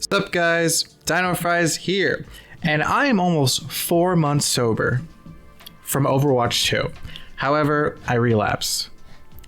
What's up guys, dinofries here, and I am almost 4 months sober from Overwatch 2. However, I relapsed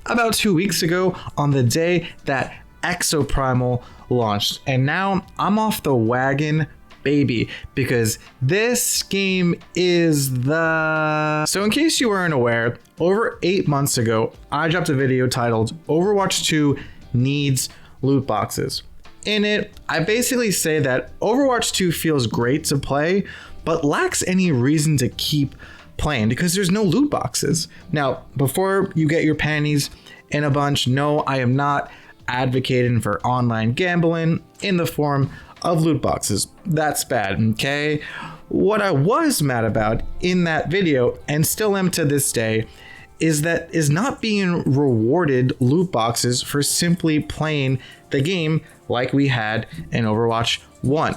about 2 weeks ago on the day that exoprimal launched, and now I'm off the wagon, baby, because this game is the... So in case you weren't aware, over 8 months ago, I dropped a video titled Overwatch 2 Needs Loot Boxes. In it, I basically say that Overwatch 2 feels great to play, but lacks any reason to keep playing because there's no loot boxes. Now, before you get your panties in a bunch, no, I am not advocating for online gambling in the form of loot boxes. That's bad, okay? What I was mad about in that video, and still am to this day, is not being rewarded loot boxes for simply playing the game like we had in Overwatch 1.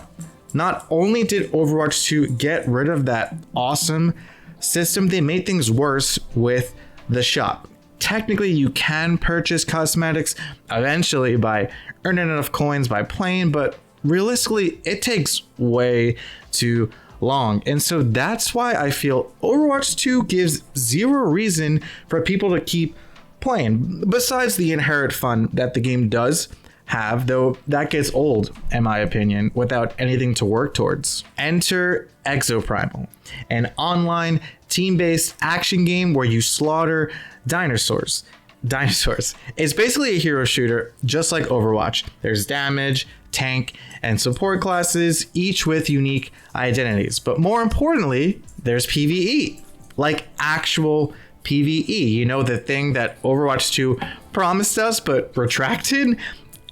Not only did Overwatch 2 get rid of that awesome system, they made things worse with the shop. Technically, you can purchase cosmetics eventually by earning enough coins by playing, but realistically, it takes way too long. And so that's why I feel Overwatch 2 gives zero reason for people to keep playing, besides the inherent fun that the game does have, though that gets old, in my opinion, without anything to work towards. Enter exoprimal, an online team-based action game where you slaughter dinosaurs. It's basically a hero shooter, just like Overwatch. There's damage, tank, and support classes, each with unique identities. But more importantly, there's PvE, like actual PvE. You know, the thing that Overwatch 2 promised us but retracted?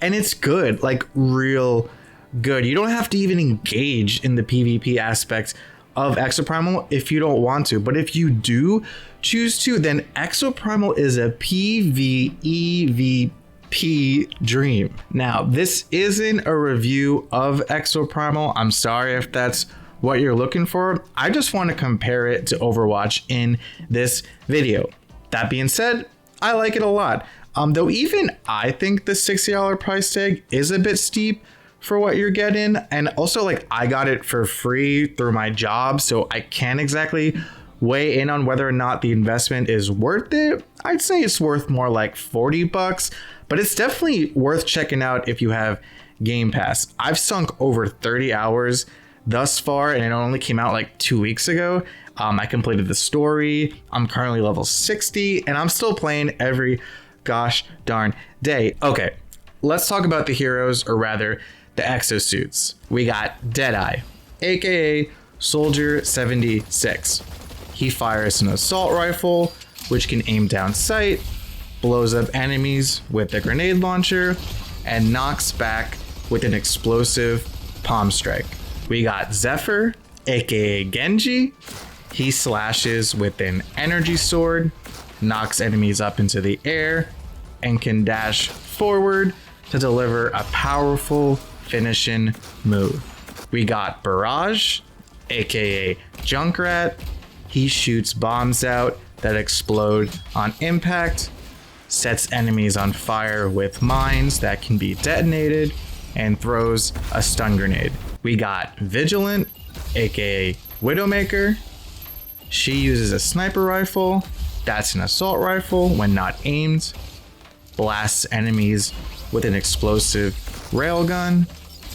And it's good, like real good. You don't have to even engage in the PvP aspect of exoprimal if you don't want to. But if you do choose to, then exoprimal is a PvEVP dream. Now, this isn't a review of exoprimal. I'm sorry if that's what you're looking for. I just want to compare it to Overwatch in this video. That being said, I like it a lot. Though even I think the $60 price tag is a bit steep for what you're getting. And also, like, I got it for free through my job, so I can't exactly weigh in on whether or not the investment is worth it. I'd say it's worth more like $40, but it's definitely worth checking out if you have Game Pass. I've sunk over 30 hours thus far, and it only came out like 2 weeks ago. I completed the story. I'm currently level 60, and I'm still playing every gosh darn day. Okay, let's talk about the heroes, or rather the exosuits. We got Deadeye, aka Soldier 76. He fires an assault rifle, which can aim down sight, blows up enemies with a grenade launcher, and knocks back with an explosive palm strike. We got Zephyr, aka Genji. He slashes with an energy sword, knocks enemies up into the air, and can dash forward to deliver a powerful finishing move. We got Barrage, aka Junkrat. He shoots bombs out that explode on impact, sets enemies on fire with mines that can be detonated, and throws a stun grenade. We got Vigilant, aka Widowmaker. She uses a sniper rifle, that's an assault rifle when not aimed, blasts enemies with an explosive railgun,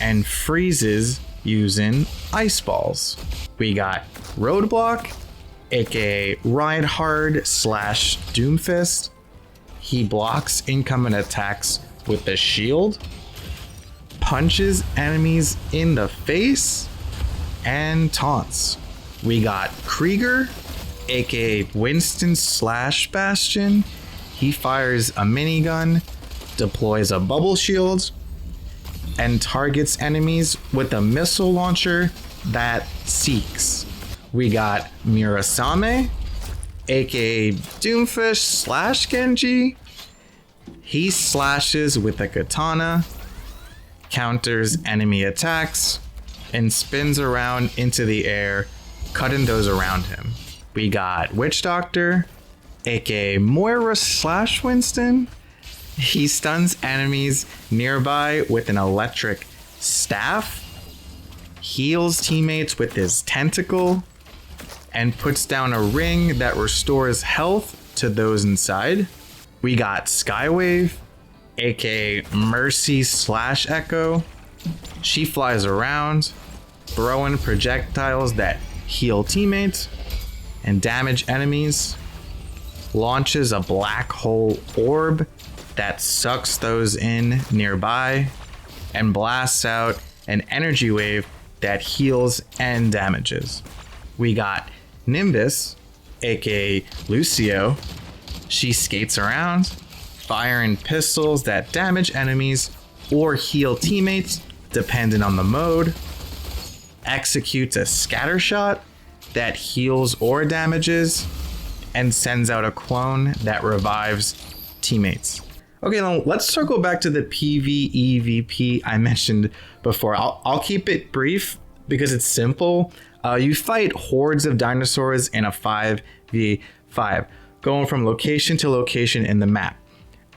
and freezes using ice balls. We got Roadblock, aka Reinhard / Doomfist. He blocks incoming attacks with a shield, punches enemies in the face, and taunts. We got Krieger, aka Winston / Bastion. He fires a minigun, deploys a bubble shield, and targets enemies with a missile launcher that seeks. We got Murasame, aka Doomfish / Genji. He slashes with a katana, counters enemy attacks, and spins around into the air, cutting those around him. We got Witch Doctor, aka Moira / Winston. He stuns enemies nearby with an electric staff heals teammates with his tentacle and puts down a ring that restores health to those inside. We got Skywave, aka Mercy/Echo. She flies around, throwing projectiles that heal teammates and damage enemies. Launches a black hole orb that sucks those in nearby and blasts out an energy wave that heals and damages. We got Nimbus, aka Lucio. She skates around, firing pistols that damage enemies or heal teammates, depending on the mode. Executes a scatter shot that heals or damages, and sends out a clone that revives teammates. Okay, now let's circle back to the PvEVP I mentioned before. I'll keep it brief because it's simple. You fight hordes of dinosaurs in a 5v5, going from location to location in the map.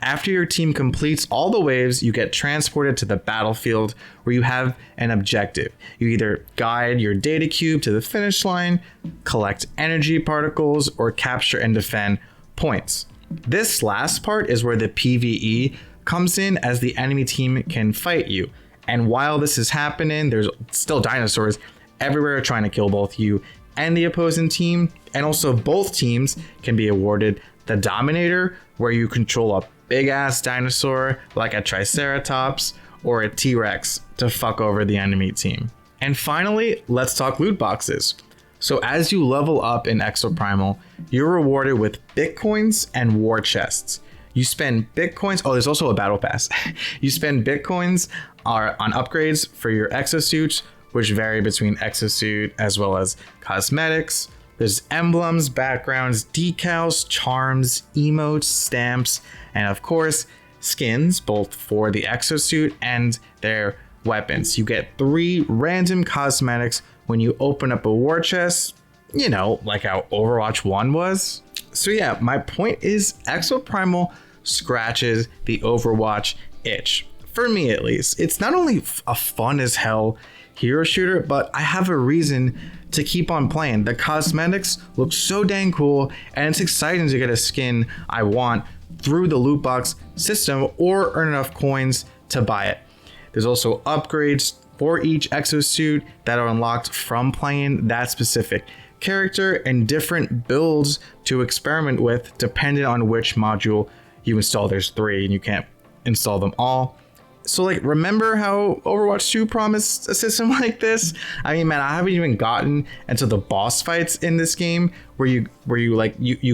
After your team completes all the waves, you get transported to the battlefield where you have an objective. You either guide your data cube to the finish line, collect energy particles, or capture and defend points. This last part is where the PvE comes in, as the enemy team can fight you. And while this is happening, there's still dinosaurs everywhere trying to kill both you and the opposing team. And also both teams can be awarded the Dominator, where you control a big ass dinosaur like a Triceratops or a T-Rex to fuck over the enemy team. And finally, let's talk loot boxes. So as you level up in exoprimal, you're rewarded with bitcoins and war chests. You spend bitcoins. Oh, there's also a battle pass. You spend bitcoins on upgrades for your exosuits, which vary between exosuit as well as cosmetics. There's emblems, backgrounds, decals, charms, emotes, stamps, and of course, skins, both for the exosuit and their weapons. You get 3 random cosmetics when you open up a war chest, you know, like how Overwatch 1 was. So yeah, my point is exoprimal scratches the Overwatch itch. For me at least. It's not only a fun as hell hero shooter, but I have a reason to keep on playing. The cosmetics look so dang cool, and it's exciting to get a skin I want through the loot box system or earn enough coins to buy it. There's also upgrades for each exosuit that are unlocked from playing that specific character, and different builds to experiment with depending on which module you install. There's 3 and you can't install them all. So like, remember how Overwatch 2 promised a system like this? I mean, man, I haven't even gotten into the boss fights in this game where you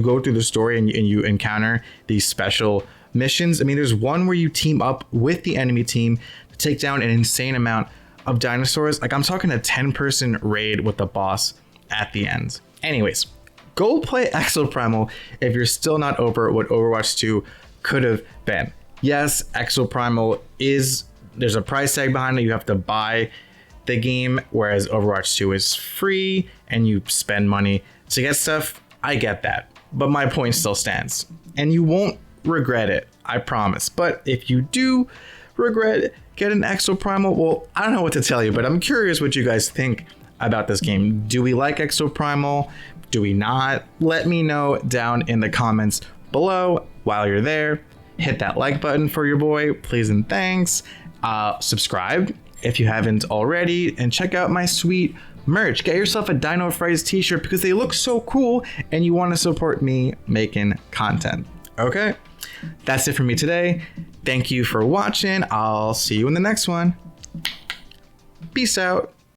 go through the story and you encounter these special missions. I mean, there's one where you team up with the enemy team to take down an insane amount of dinosaurs. Like, I'm talking a 10-person raid with the boss at the end. Anyways, go play exoprimal if you're still not over what Overwatch 2 could have been. Yes, exoprimal there's a price tag behind it. You have to buy the game, whereas Overwatch 2 is free and you spend money to get stuff. I get that, but my point still stands, and you won't regret it, I promise. But if you do regret getting exoprimal, well, I don't know what to tell you, but I'm curious what you guys think about this game. Do we like exoprimal? Do we not? Let me know down in the comments below. While you're there, hit that like button for your boy, please and thanks. Subscribe if you haven't already, and check out my sweet merch. Get yourself a dinofries t-shirt because they look so cool and you want to support me making content. Okay, that's it for me today. Thank you for watching. I'll see you in the next one. Peace out.